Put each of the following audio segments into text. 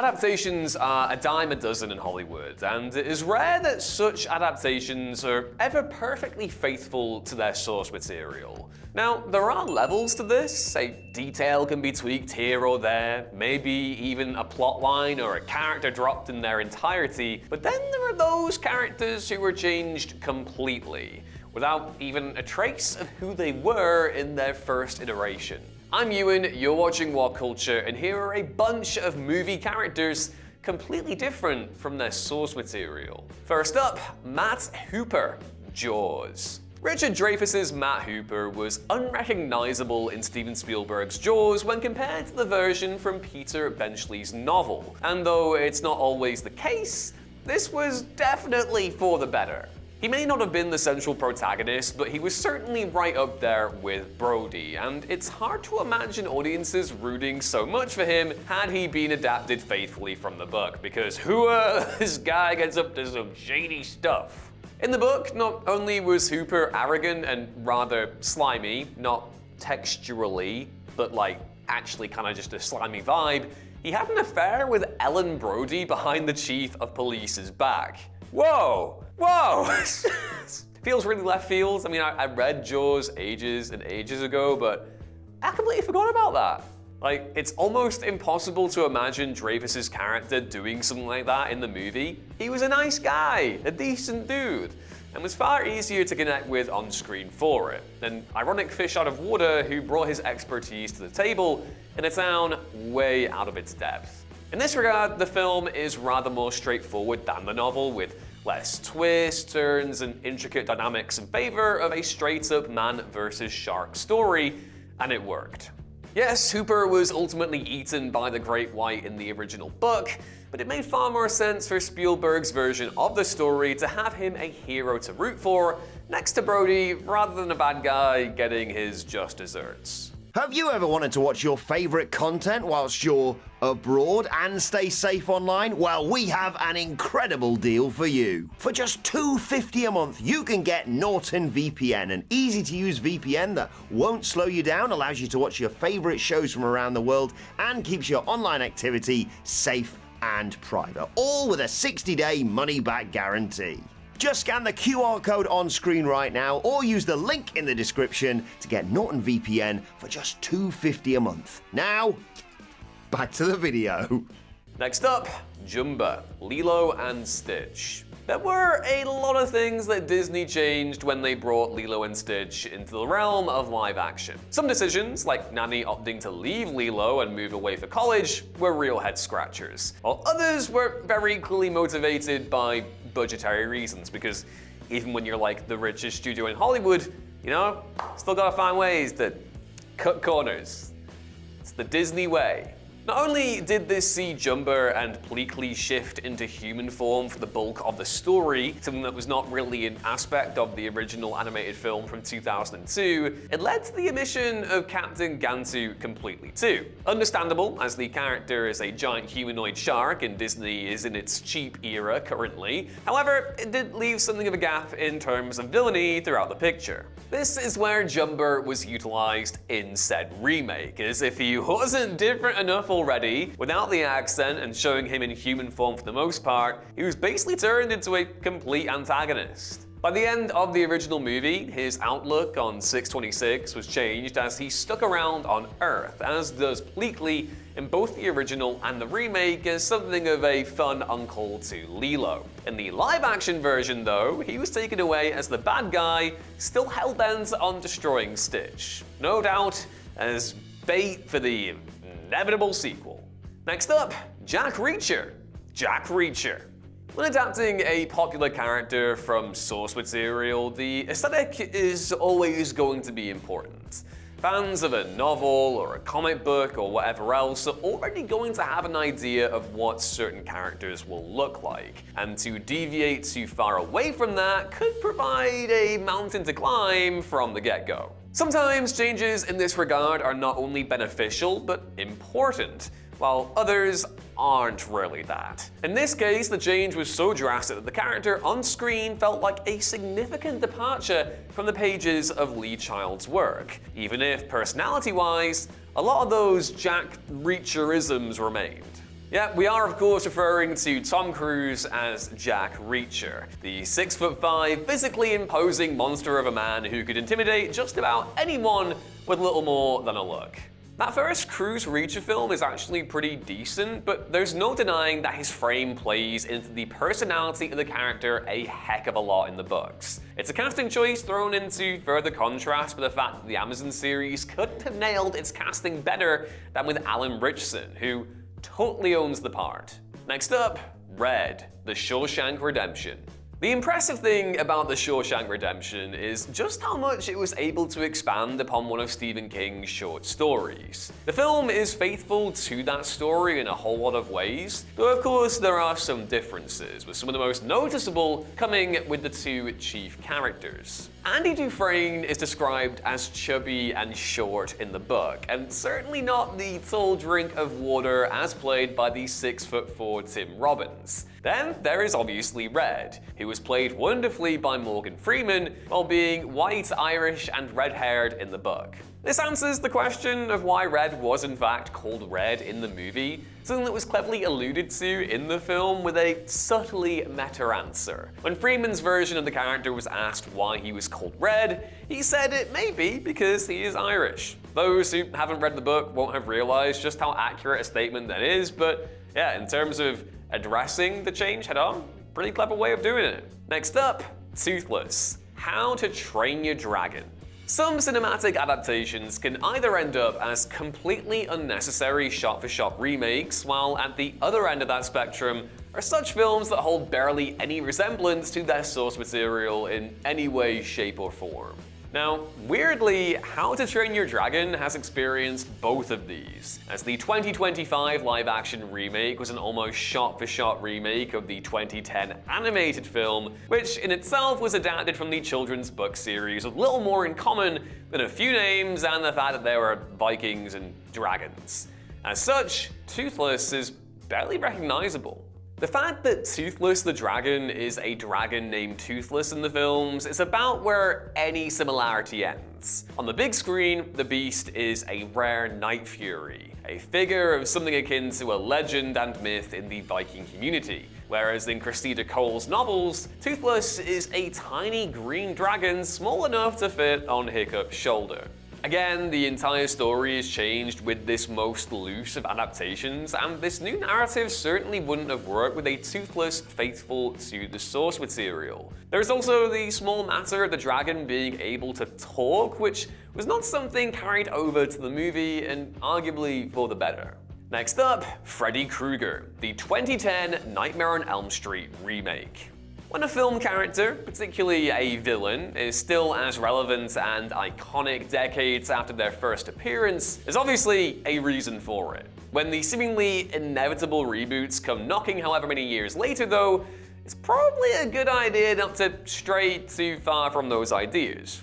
Adaptations are a dime a dozen in Hollywood, and it is rare that such adaptations are ever perfectly faithful to their source material. Now, there are levels to this. A detail can be tweaked here or there, maybe even a plotline or a character dropped in their entirety, but then there are those characters who were changed completely, without even a trace of who they were in their first iteration. I'm Ewan, you're watching Whatculture, and here are a bunch of movie characters completely different from their source material. First up, Matt Hooper, Jaws. Richard Dreyfuss's Matt Hooper was unrecognizable in Steven Spielberg's Jaws when compared to the version from Peter Benchley's novel. And though it's not always the case, this was definitely for the better. He may not have been the central protagonist, but he was certainly right up there with Brody, and it's hard to imagine audiences rooting so much for him had he been adapted faithfully from the book, because this guy gets up to some shady stuff. In the book, not only was Hooper arrogant and rather slimy, not texturally, but actually kind of just a slimy vibe, he had an affair with Ellen Brody behind the chief of police's back. Whoa! Feels really left field. I mean, I read Jaws ages and ages ago, but I completely forgot about that. It's almost impossible to imagine Dreyfuss's character doing something like that in the movie. He was a nice guy, a decent dude, and was far easier to connect with on screen for it. An ironic fish out of water who brought his expertise to the table in a town way out of its depth. In this regard, the film is rather more straightforward than the novel, with less twists, turns, and intricate dynamics in favor of a straight-up man versus shark story, and it worked. Yes, Hooper was ultimately eaten by the Great White in the original book, but it made far more sense for Spielberg's version of the story to have him a hero to root for next to Brody rather than a bad guy getting his just desserts. Have you ever wanted to watch your favorite content whilst you're abroad and stay safe online? Well, we have an incredible deal for you. For just $2.50 a month, you can get Norton VPN, an easy-to-use VPN that won't slow you down, allows you to watch your favorite shows from around the world, and keeps your online activity safe and private, all with a 60-day money-back guarantee. Just scan the QR code on screen right now or use the link in the description to get Norton VPN for just $2.50 a month. Now, back to the video. Next up, Jumba, Lilo and Stitch. There were a lot of things that Disney changed when they brought Lilo and Stitch into the realm of live action. Some decisions, like Nanny opting to leave Lilo and move away for college, were real head scratchers, while others were very clearly motivated by budgetary reasons, because even when you're the richest studio in Hollywood, still gotta find ways to cut corners. It's the Disney way. Not only did this see Jumba and Pleakley shift into human form for the bulk of the story, something that was not really an aspect of the original animated film from 2002, it led to the omission of Captain Gantu completely too. Understandable, as the character is a giant humanoid shark and Disney is in its cheap era currently. However, it did leave something of a gap in terms of villainy throughout the picture. This is where Jumba was utilized in said remake, as if he wasn't different enough already, without the accent and showing him in human form for the most part, he was basically turned into a complete antagonist. By the end of the original movie, his outlook on 626 was changed as he stuck around on Earth, as does Pleakley in both the original and the remake as something of a fun uncle to Lilo. In the live-action version though, he was taken away as the bad guy, still hell-bent on destroying Stitch. No doubt as bait for the inevitable sequel. Next up, Jack Reacher. Jack Reacher. When adapting a popular character from source material, the aesthetic is always going to be important. Fans of a novel or a comic book or whatever else are already going to have an idea of what certain characters will look like, and to deviate too far away from that could provide a mountain to climb from the get-go. Sometimes changes in this regard are not only beneficial, but important, while others aren't really that. In this case, the change was so drastic that the character on screen felt like a significant departure from the pages of Lee Child's work, even if personality-wise, a lot of those Jack Reacherisms remained. Yeah, we are of course referring to Tom Cruise as Jack Reacher, the 6'5", physically imposing monster of a man who could intimidate just about anyone with little more than a look. That first Cruise Reacher film is actually pretty decent, but there's no denying that his frame plays into the personality of the character a heck of a lot in the books. It's a casting choice thrown into further contrast with the fact that the Amazon series couldn't have nailed its casting better than with Alan Ritchson, who totally owns the part. Next up, Red, The Shawshank Redemption. The impressive thing about The Shawshank Redemption is just how much it was able to expand upon one of Stephen King's short stories. The film is faithful to that story in a whole lot of ways, though of course there are some differences, with some of the most noticeable coming with the two chief characters. Andy Dufresne is described as chubby and short in the book, and certainly not the tall drink of water as played by the 6'4" Tim Robbins. Then there is obviously Red, who was played wonderfully by Morgan Freeman while being white, Irish, and red-haired in the book. This answers the question of why Red was in fact called Red in the movie, something that was cleverly alluded to in the film with a subtly meta answer. When Freeman's version of the character was asked why he was called Red, he said it may be because he is Irish. Those who haven't read the book won't have realized just how accurate a statement that is, but yeah, in terms of addressing the change head-on, pretty clever way of doing it. Next up, Toothless, How to Train Your Dragon. Some cinematic adaptations can either end up as completely unnecessary shot-for-shot remakes, while at the other end of that spectrum are such films that hold barely any resemblance to their source material in any way, shape, or form. Now, weirdly, How to Train Your Dragon has experienced both of these, as the 2025 live-action remake was an almost shot-for-shot remake of the 2010 animated film, which in itself was adapted from the children's book series with little more in common than a few names and the fact that there were Vikings and dragons. As such, Toothless is barely recognizable. The fact that Toothless the dragon is a dragon named Toothless in the films is about where any similarity ends. On the big screen, the beast is a rare night fury, a figure of something akin to a legend and myth in the Viking community. Whereas in Cressida Cole's novels, Toothless is a tiny green dragon small enough to fit on Hiccup's shoulder. Again, the entire story is changed with this most loose of adaptations, and this new narrative certainly wouldn't have worked with a Toothless faithful to the source material. There's also the small matter of the dragon being able to talk, which was not something carried over to the movie, and arguably for the better. Next up, Freddy Krueger, the 2010 Nightmare on Elm Street remake. When a film character, particularly a villain, is still as relevant and iconic decades after their first appearance, there's obviously a reason for it. When the seemingly inevitable reboots come knocking however many years later though, it's probably a good idea not to stray too far from those ideas,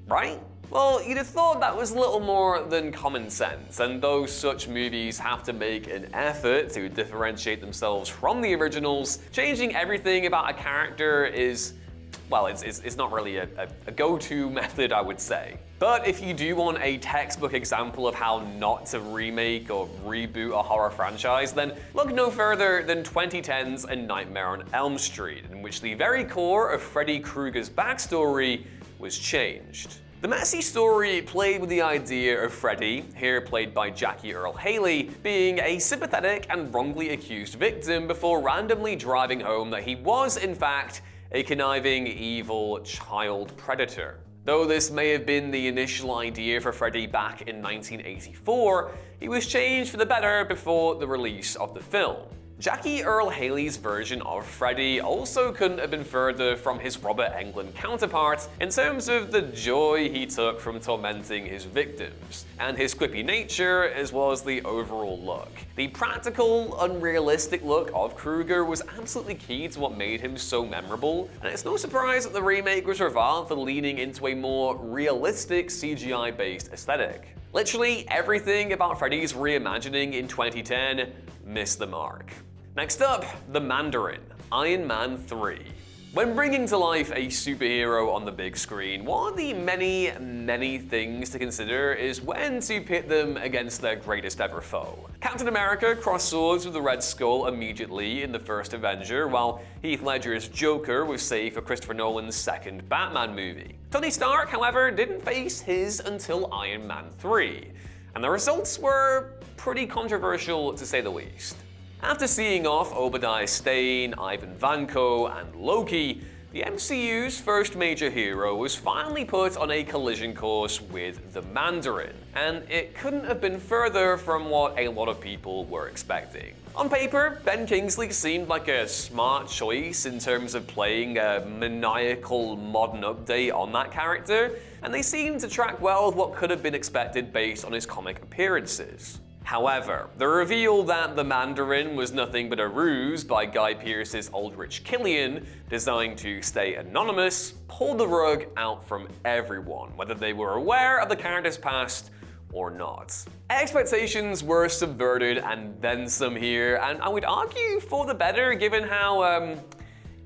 right? Well, you'd have thought that was little more than common sense, and though such movies have to make an effort to differentiate themselves from the originals, changing everything about a character is, well, it's not really a go-to method, I would say. But if you do want a textbook example of how not to remake or reboot a horror franchise, then look no further than 2010's A Nightmare on Elm Street, in which the very core of Freddy Krueger's backstory was changed. The messy story played with the idea of Freddy, here played by Jackie Earle Haley, being a sympathetic and wrongly accused victim before randomly driving home that he was, in fact, a conniving, evil child predator. Though this may have been the initial idea for Freddy back in 1984, he was changed for the better before the release of the film. Jackie Earle Haley's version of Freddy also couldn't have been further from his Robert Englund counterpart in terms of the joy he took from tormenting his victims, and his quippy nature as well as the overall look. The practical, unrealistic look of Krueger was absolutely key to what made him so memorable, and it's no surprise that the remake was reviled for leaning into a more realistic CGI-based aesthetic. Literally everything about Freddy's reimagining in 2010 missed the mark. Next up, The Mandarin, Iron Man 3. When bringing to life a superhero on the big screen, one of the many things to consider is when to pit them against their greatest ever foe. Captain America crossed swords with the Red Skull immediately in the first Avenger, while Heath Ledger's Joker was saved for Christopher Nolan's second Batman movie. Tony Stark, however, didn't face his until Iron Man 3, and the results were pretty controversial to say the least. After seeing off Obadiah Stane, Ivan Vanko, and Loki, the MCU's first major hero was finally put on a collision course with the Mandarin, and it couldn't have been further from what a lot of people were expecting. On paper, Ben Kingsley seemed like a smart choice in terms of playing a maniacal modern update on that character, and they seemed to track well with what could have been expected based on his comic appearances. However, the reveal that the Mandarin was nothing but a ruse by Guy Pearce's Aldrich Killian, designed to stay anonymous, pulled the rug out from everyone, whether they were aware of the character's past or not. Expectations were subverted and then some here, and I would argue for the better given how,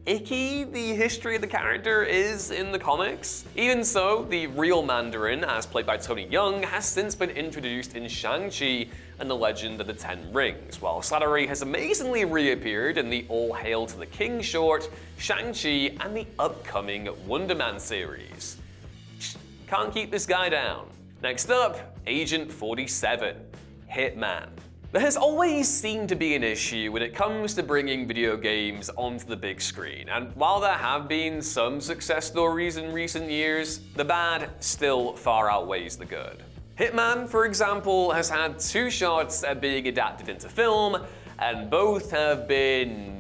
icky the history of the character is in the comics. Even so, the real Mandarin, as played by Tony Young, has since been introduced in Shang-Chi and the Legend of the Ten Rings, while Slattery has amazingly reappeared in the All Hail to the King short, Shang-Chi, and the upcoming Wonder Man series. Can't keep this guy down. Next up, Agent 47, Hitman. There has always seemed to be an issue when it comes to bringing video games onto the big screen, and while there have been some success stories in recent years, the bad still far outweighs the good. Hitman, for example, has had 2 shots at being adapted into film, and both have been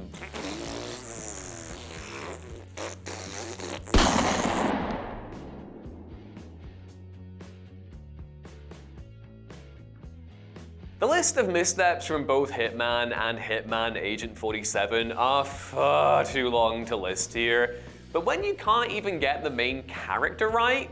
The list of missteps from both Hitman and Hitman Agent 47 are far too long to list here, but when you can't even get the main character right,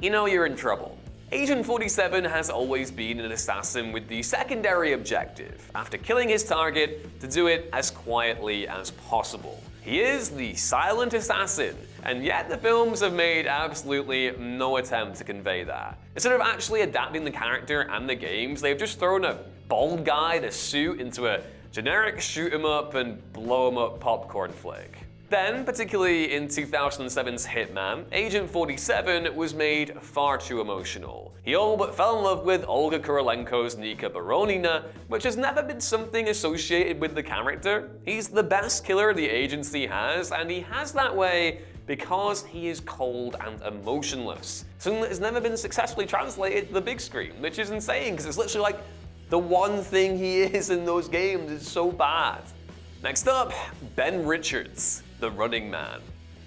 you know you're in trouble. Agent 47 has always been an assassin with the secondary objective, after killing his target, to do it as quietly as possible. He is the silent assassin, and yet the films have made absolutely no attempt to convey that. Instead of actually adapting the character and the games, they've just thrown a bald guy in a suit into a generic shoot 'em up and blow 'em up popcorn flick. Then, particularly in 2007's Hitman, Agent 47 was made far too emotional. He all but fell in love with Olga Kurylenko's Nika Baronina, which has never been something associated with the character. He's the best killer the agency has, and he has that way because he is cold and emotionless. Something that has never been successfully translated to the big screen, which is insane because it's literally like the one thing he is in those games is so bad. Next up, Ben Richards, the Running Man.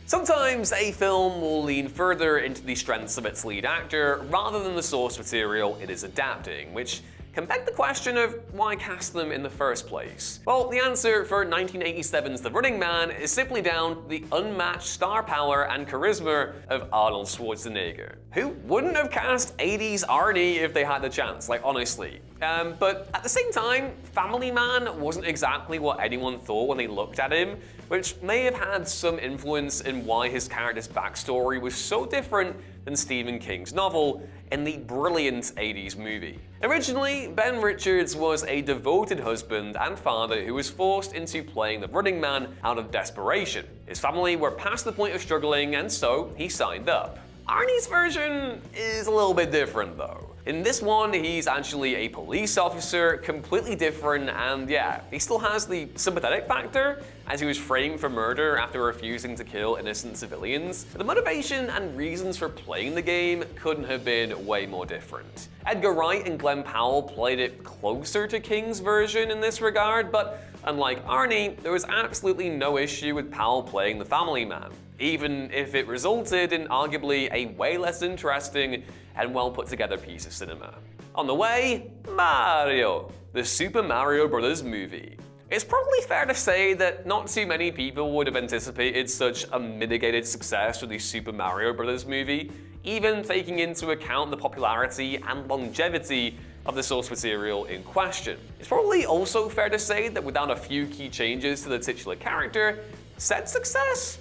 Sometimes a film will lean further into the strengths of its lead actor rather than the source material it is adapting, which can beg the question of why cast them in the first place. Well, the answer for 1987's The Running Man is simply down to the unmatched star power and charisma of Arnold Schwarzenegger. Who wouldn't have cast 80s Arnie if they had the chance, like honestly? But at the same time, Family Man wasn't exactly what anyone thought when they looked at him, which may have had some influence in why his character's backstory was so different than Stephen King's novel in the brilliant 80s movie. Originally, Ben Richards was a devoted husband and father who was forced into playing the Running Man out of desperation. His family were past the point of struggling, and so he signed up. Arnie's version is a little bit different though. In this one, he's actually a police officer, completely different, and yeah, he still has the sympathetic factor, as he was framed for murder after refusing to kill innocent civilians. But the motivation and reasons for playing the game couldn't have been way more different. Edgar Wright and Glenn Powell played it closer to King's version in this regard, but unlike Arnie, there was absolutely no issue with Powell playing the Family Man, even if it resulted in arguably a way less interesting and well put together piece of cinema. On the way, Mario, the Super Mario Bros. Movie. It's probably fair to say that not too many people would have anticipated such a mitigated success with the Super Mario Bros. Movie, even taking into account the popularity and longevity of the source material in question. It's probably also fair to say that without a few key changes to the titular character, said success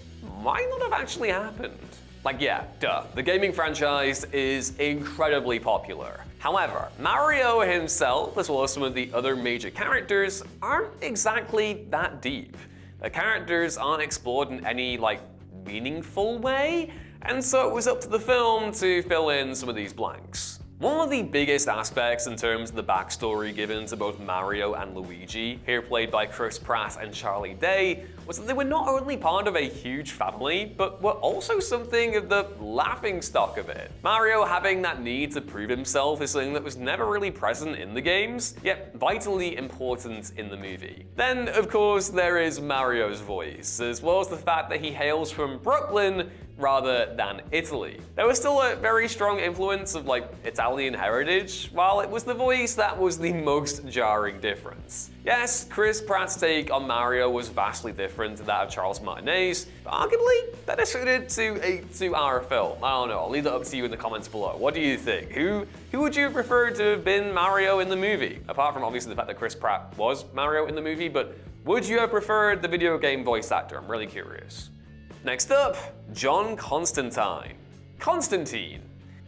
might not have actually happened. Like, yeah, duh, the gaming franchise is incredibly popular. However, Mario himself, as well as some of the other major characters, aren't exactly that deep. The characters aren't explored in any, meaningful way, and so it was up to the film to fill in some of these blanks. One of the biggest aspects in terms of the backstory given to both Mario and Luigi, here played by Chris Pratt and Charlie Day, was that they were not only part of a huge family, but were also something of the laughingstock of it. Mario having that need to prove himself is something that was never really present in the games, yet vitally important in the movie. Then, of course, there is Mario's voice, as well as the fact that he hails from Brooklyn rather than Italy. There was still a very strong influence of Italian heritage, while it was the voice that was the most jarring difference. Yes, Chris Pratt's take on Mario was vastly different to that of Charles Martinet's, but arguably better suited to a 2-hour film. I don't know, I'll leave that up to you in the comments below. What do you think? Who would you prefer to have been Mario in the movie? Apart from obviously the fact that Chris Pratt was Mario in the movie, but would you have preferred the video game voice actor? I'm really curious. Next up, John Constantine. Constantine.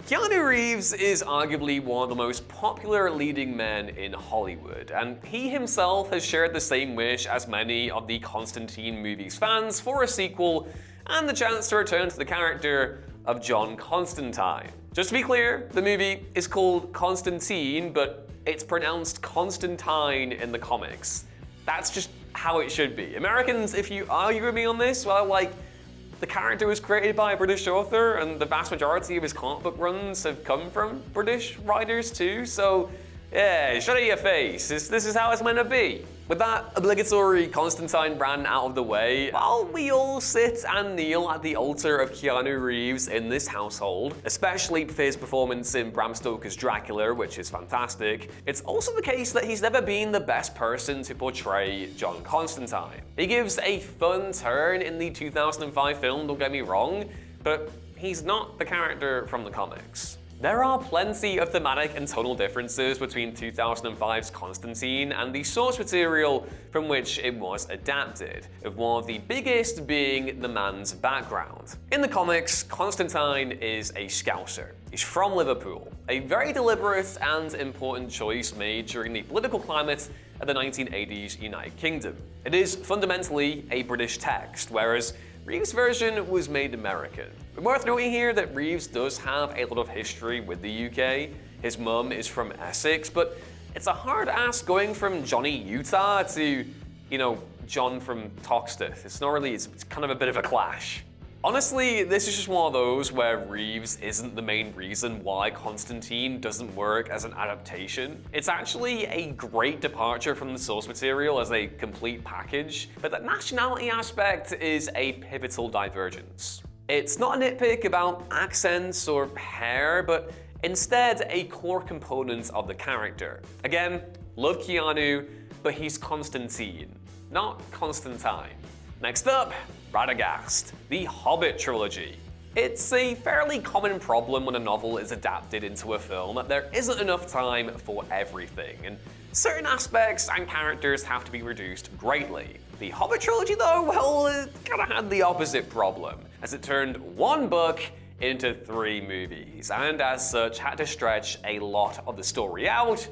Keanu Reeves is arguably one of the most popular leading men in Hollywood, and he himself has shared the same wish as many of the Constantine movies fans for a sequel and the chance to return to the character of John Constantine. Just to be clear, the movie is called Constantine, but it's pronounced Constantine in the comics. That's just how it should be. Americans, if you argue with me on this, well, the character was created by a British author, and the vast majority of his comic book runs have come from British writers too, so yeah, shut your face. This is how it's meant to be. With that obligatory Constantine brand out of the way, while we all sit and kneel at the altar of Keanu Reeves in this household, especially for his performance in Bram Stoker's Dracula, which is fantastic, it's also the case that he's never been the best person to portray John Constantine. He gives a fun turn in the 2005 film, don't get me wrong, but he's not the character from the comics. There are plenty of thematic and tonal differences between 2005's Constantine and the source material from which it was adapted, with one of the biggest being the man's background. In the comics, Constantine is a Scouser. He's from Liverpool, a very deliberate and important choice made during the political climate of the 1980s United Kingdom. It is fundamentally a British text, whereas Reeves' version was made American. But worth noting here that Reeves does have a lot of history with the UK. His mum is from Essex, but it's a hard ask going from Johnny Utah to, John from Toxteth. It's kind of a bit of a clash. Honestly, this is just one of those where Reeves isn't the main reason why Constantine doesn't work as an adaptation. It's actually a great departure from the source material as a complete package, but that nationality aspect is a pivotal divergence. It's not a nitpick about accents or hair, but instead a core component of the character. Again, love Keanu, but he's Constantine, not Constantine. Next up, Radagast, the Hobbit trilogy. It's a fairly common problem when a novel is adapted into a film that there isn't enough time for everything, and certain aspects and characters have to be reduced greatly. The Hobbit trilogy, though, well, it kinda had the opposite problem, as it turned one book into 3 movies, and as such had to stretch a lot of the story out,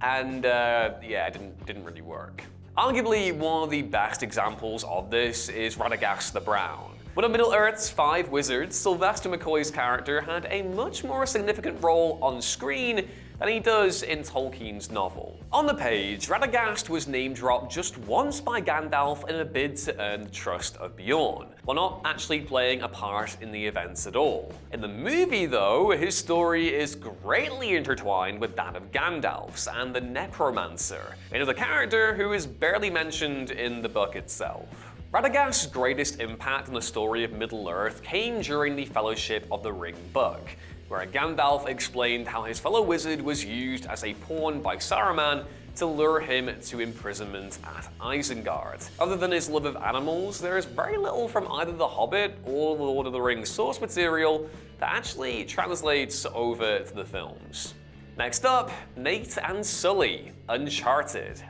and it didn't really work. Arguably, one of the best examples of this is Radagast the Brown. One of Middle-earth's 5 wizards, Sylvester McCoy's character had a much more significant role on screen than he does in Tolkien's novel. On the page, Radagast was name-dropped just once by Gandalf in a bid to earn the trust of Bjorn, while not actually playing a part in the events at all. In the movie, though, his story is greatly intertwined with that of Gandalf's and the Necromancer, another character who is barely mentioned in the book itself. Radagast's greatest impact on the story of Middle-earth came during the Fellowship of the Ring book, where Gandalf explained how his fellow wizard was used as a pawn by Saruman to lure him to imprisonment at Isengard. Other than his love of animals, there is very little from either The Hobbit or the Lord of the Rings source material that actually translates over to the films. Next up, Nate and Sully, Uncharted.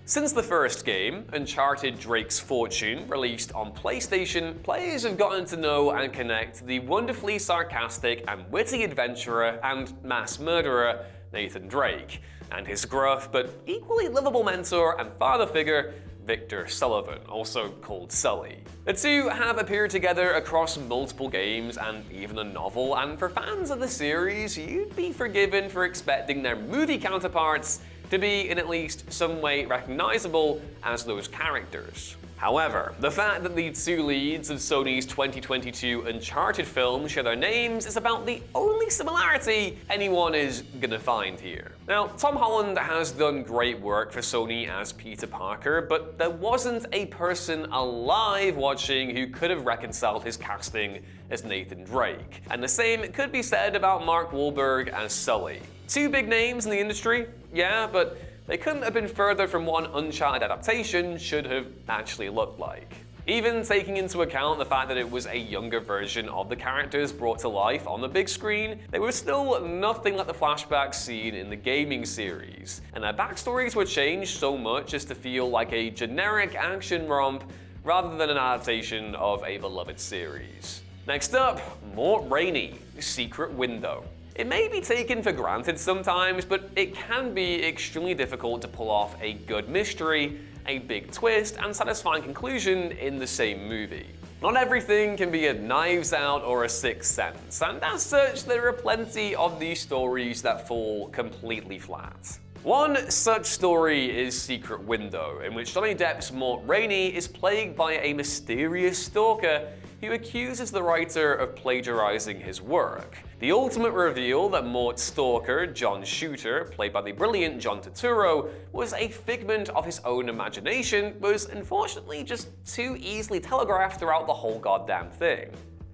Since the first game, Uncharted Drake's Fortune, released on PlayStation, players have gotten to know and connect the wonderfully sarcastic and witty adventurer and mass murderer Nathan Drake, and his gruff but equally lovable mentor and father figure, Victor Sullivan, also called Sully. The two have appeared together across multiple games and even a novel, and for fans of the series, you'd be forgiven for expecting their movie counterparts to be in at least some way recognizable as those characters. However, the fact that the two leads of Sony's 2022 Uncharted film share their names is about the only similarity anyone is gonna find here. Now, Tom Holland has done great work for Sony as Peter Parker, but there wasn't a person alive watching who could have reconciled his casting as Nathan Drake. And the same could be said about Mark Wahlberg as Sully. Two big names in the industry, yeah, but they couldn't have been further from what Uncharted adaptation should have actually looked like. Even taking into account the fact that it was a younger version of the characters brought to life on the big screen, they were still nothing like the flashbacks seen in the gaming series, and their backstories were changed so much as to feel like a generic action romp rather than an adaptation of a beloved series. Next up, Mort Rainey, Secret Window. It may be taken for granted sometimes, but it can be extremely difficult to pull off a good mystery, a big twist, and satisfying conclusion in the same movie. Not everything can be a Knives Out or a Sixth Sense, and as such, there are plenty of these stories that fall completely flat. One such story is Secret Window, in which Johnny Depp's Mort Rainey is plagued by a mysterious stalker who accuses the writer of plagiarizing his work. The ultimate reveal that Mort's stalker, John Shooter, played by the brilliant John Turturro, was a figment of his own imagination was unfortunately just too easily telegraphed throughout the whole goddamn thing.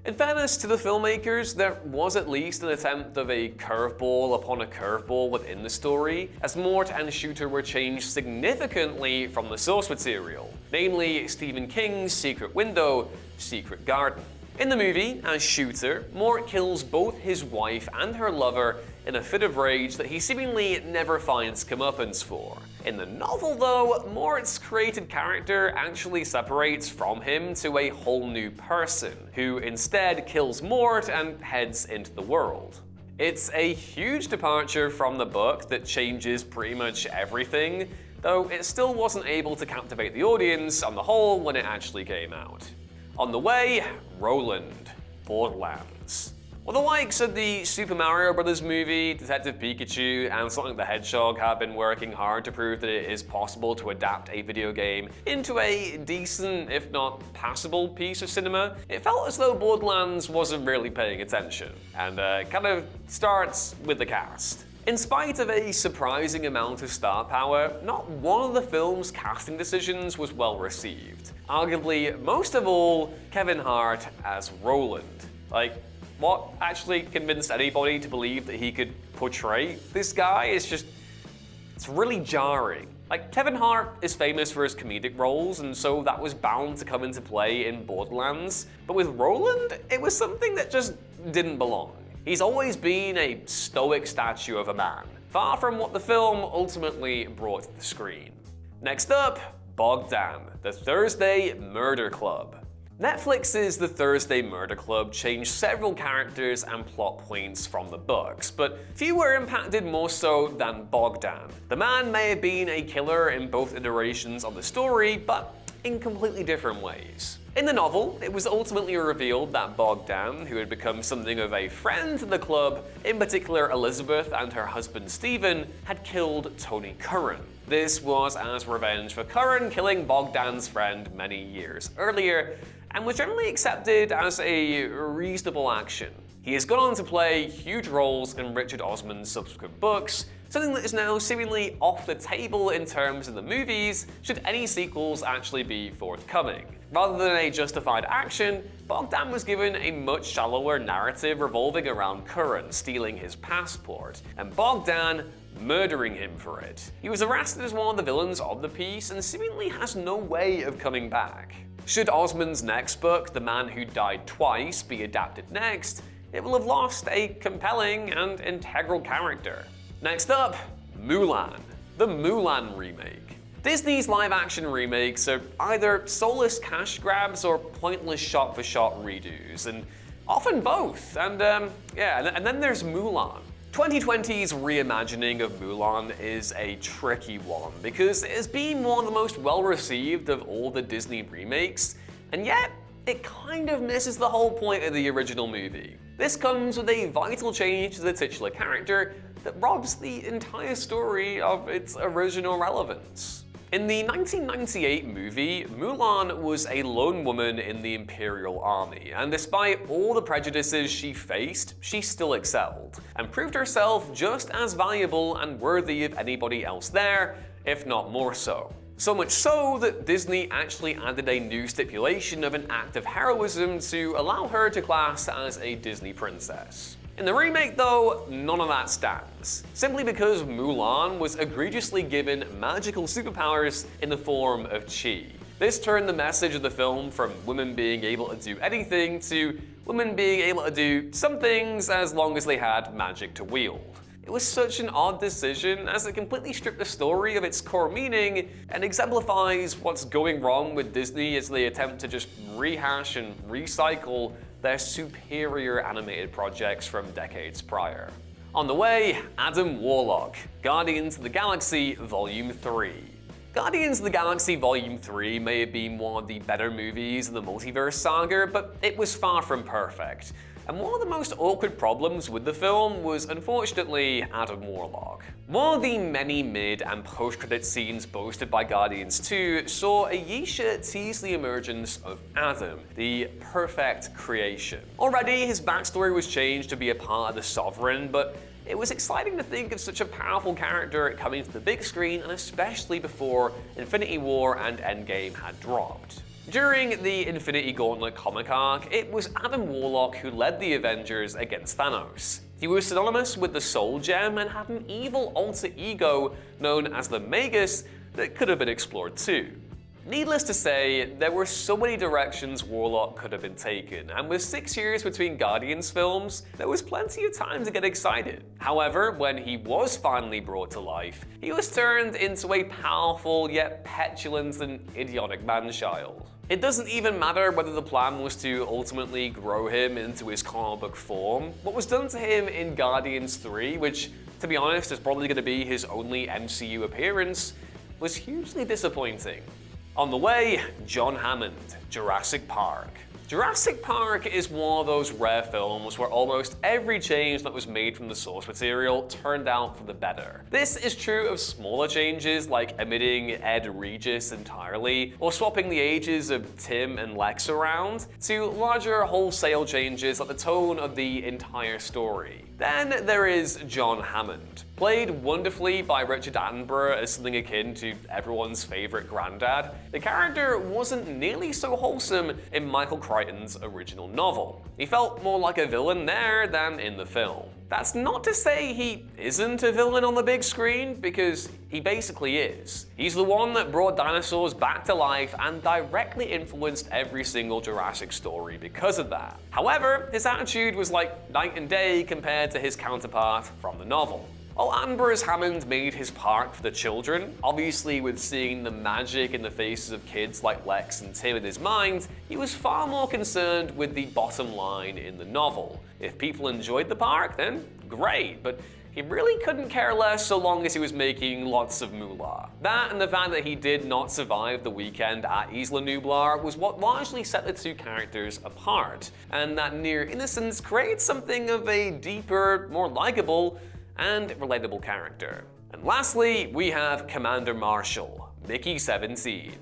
In fairness to the filmmakers, there was at least an attempt of a curveball upon a curveball within the story, as Mort and Shooter were changed significantly from the source material, namely Stephen King's Secret Window, Secret Garden. In the movie, as Shooter, Mort kills both his wife and her lover in a fit of rage that he seemingly never finds comeuppance for. In the novel though, Mort's created character actually separates from him to a whole new person, who instead kills Mort and heads into the world. It's a huge departure from the book that changes pretty much everything, though it still wasn't able to captivate the audience on the whole when it actually came out. On the way, Roland, Borderlands. Well, the likes of the Super Mario Bros. Movie, Detective Pikachu, and Sonic the Hedgehog have been working hard to prove that it is possible to adapt a video game into a decent, if not passable, piece of cinema. It felt as though Borderlands wasn't really paying attention, and kind of starts with the cast. In spite of a surprising amount of star power, not one of the film's casting decisions was well received. Arguably, most of all, Kevin Hart as Roland. Like, what actually convinced anybody to believe that he could portray this guy is just, it's really jarring. Like, Kevin Hart is famous for his comedic roles, and so that was bound to come into play in Borderlands. But with Roland, it was something that just didn't belong. He's always been a stoic statue of a man, far from what the film ultimately brought to the screen. Next up, Bogdan, the Thursday Murder Club. Netflix's The Thursday Murder Club changed several characters and plot points from the books, but few were impacted more so than Bogdan. The man may have been a killer in both iterations of the story, but in completely different ways. In the novel, it was ultimately revealed that Bogdan, who had become something of a friend to the club, in particular Elizabeth and her husband Stephen, had killed Tony Curran. This was as revenge for Curran killing Bogdan's friend many years earlier, and was generally accepted as a reasonable action. He has gone on to play huge roles in Richard Osman's subsequent books, something that is now seemingly off the table in terms of the movies, should any sequels actually be forthcoming. Rather than a justified action, Bogdan was given a much shallower narrative revolving around Curran stealing his passport, and Bogdan murdering him for it. He was arrested as one of the villains of the piece and seemingly has no way of coming back. Should Osman's next book, The Man Who Died Twice, be adapted next, it will have lost a compelling and integral character. Next up, Mulan, the Mulan remake. Disney's live-action remakes are either soulless cash grabs or pointless shot-for-shot redos, and often both. And then there's Mulan. 2020's reimagining of Mulan is a tricky one because it has been one of the most well-received of all the Disney remakes, and yet it kind of misses the whole point of the original movie. This comes with a vital change to the titular character that robs the entire story of its original relevance. In the 1998 movie, Mulan was a lone woman in the Imperial Army, and despite all the prejudices she faced, she still excelled, and proved herself just as valuable and worthy of anybody else there, if not more so. So much so that Disney actually added a new stipulation of an act of heroism to allow her to class as a Disney princess. In the remake though, none of that stands, simply because Mulan was egregiously given magical superpowers in the form of chi. This turned the message of the film from women being able to do anything to women being able to do some things as long as they had magic to wield. It was such an odd decision as it completely stripped the story of its core meaning and exemplifies what's going wrong with Disney as they attempt to just rehash and recycle their superior animated projects from decades prior. On the way, Adam Warlock, Guardians of the Galaxy Volume 3. Guardians of the Galaxy Volume 3 may have been one of the better movies in the multiverse saga, but it was far from perfect. And one of the most awkward problems with the film was unfortunately Adam Warlock. One of the many mid and post-credit scenes boasted by Guardians 2 saw Ayesha tease the emergence of Adam, the perfect creation. Already, his backstory was changed to be a part of the Sovereign, but it was exciting to think of such a powerful character coming to the big screen, and especially before Infinity War and Endgame had dropped. During the Infinity Gauntlet comic arc, it was Adam Warlock who led the Avengers against Thanos. He was synonymous with the Soul Gem and had an evil alter ego known as the Magus that could have been explored too. Needless to say, there were so many directions Warlock could have been taken, and with 6 years between Guardians films, there was plenty of time to get excited. However, when he was finally brought to life, he was turned into a powerful yet petulant and idiotic man-child. It doesn't even matter whether the plan was to ultimately grow him into his comic book form. What was done to him in Guardians 3, which, to be honest, is probably going to be his only MCU appearance, was hugely disappointing. On the way, John Hammond, Jurassic Park. Jurassic Park is one of those rare films where almost every change that was made from the source material turned out for the better. This is true of smaller changes like omitting Ed Regis entirely, or swapping the ages of Tim and Lex around, to larger wholesale changes like the tone of the entire story. Then there is John Hammond, played wonderfully by Richard Attenborough as something akin to everyone's favorite granddad. The character wasn't nearly so wholesome in Michael Crichton's original novel. He felt more like a villain there than in the film. That's not to say he isn't a villain on the big screen, because he basically is. He's the one that brought dinosaurs back to life and directly influenced every single Jurassic story because of that. However, his attitude was like night and day compared to his counterpart from the novel. While Attenborough's Hammond made his park for the children, obviously with seeing the magic in the faces of kids like Lex and Tim in his mind, he was far more concerned with the bottom line in the novel. If people enjoyed the park, then great, but he really couldn't care less so long as he was making lots of moolah. That and the fact that he did not survive the weekend at Isla Nublar was what largely set the two characters apart, and that near innocence created something of a deeper, more likable, and relatable character. And lastly, we have Commander Marshall, Mickey 17.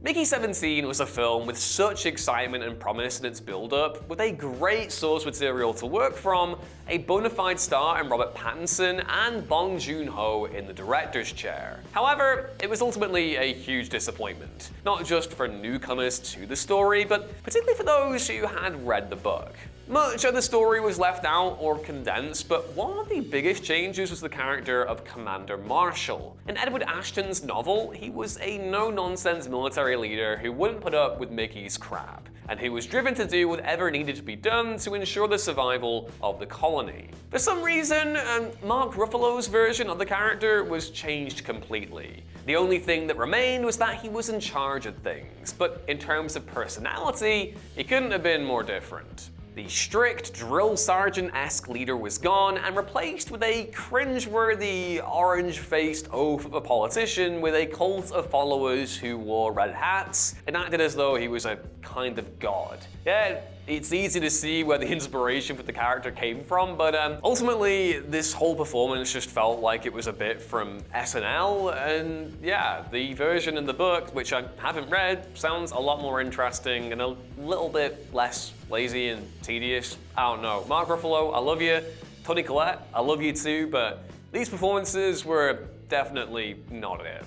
Mickey 17 was a film with such excitement and promise in its build-up, with a great source material to work from, a bona fide star in Robert Pattinson, and Bong Joon-ho in the director's chair. However, it was ultimately a huge disappointment, not just for newcomers to the story, but particularly for those who had read the book. Much of the story was left out or condensed, but one of the biggest changes was the character of Commander Marshall. In Edward Ashton's novel, he was a no-nonsense military leader who wouldn't put up with Mickey's crap, and who was driven to do whatever needed to be done to ensure the survival of the colony. For some reason, Mark Ruffalo's version of the character was changed completely. The only thing that remained was that he was in charge of things, but in terms of personality, he couldn't have been more different. The strict drill sergeant-esque leader was gone and replaced with a cringe-worthy, orange-faced oaf of a politician with a cult of followers who wore red hats and acted as though he was a kind of god. Yeah, it's easy to see where the inspiration for the character came from, but ultimately this whole performance just felt like it was a bit from SNL, and yeah, the version in the book, which I haven't read, sounds a lot more interesting and a little bit less lazy and tedious. I don't know. Mark Ruffalo, I love you. Toni Collette, I love you too, but these performances were definitely not it.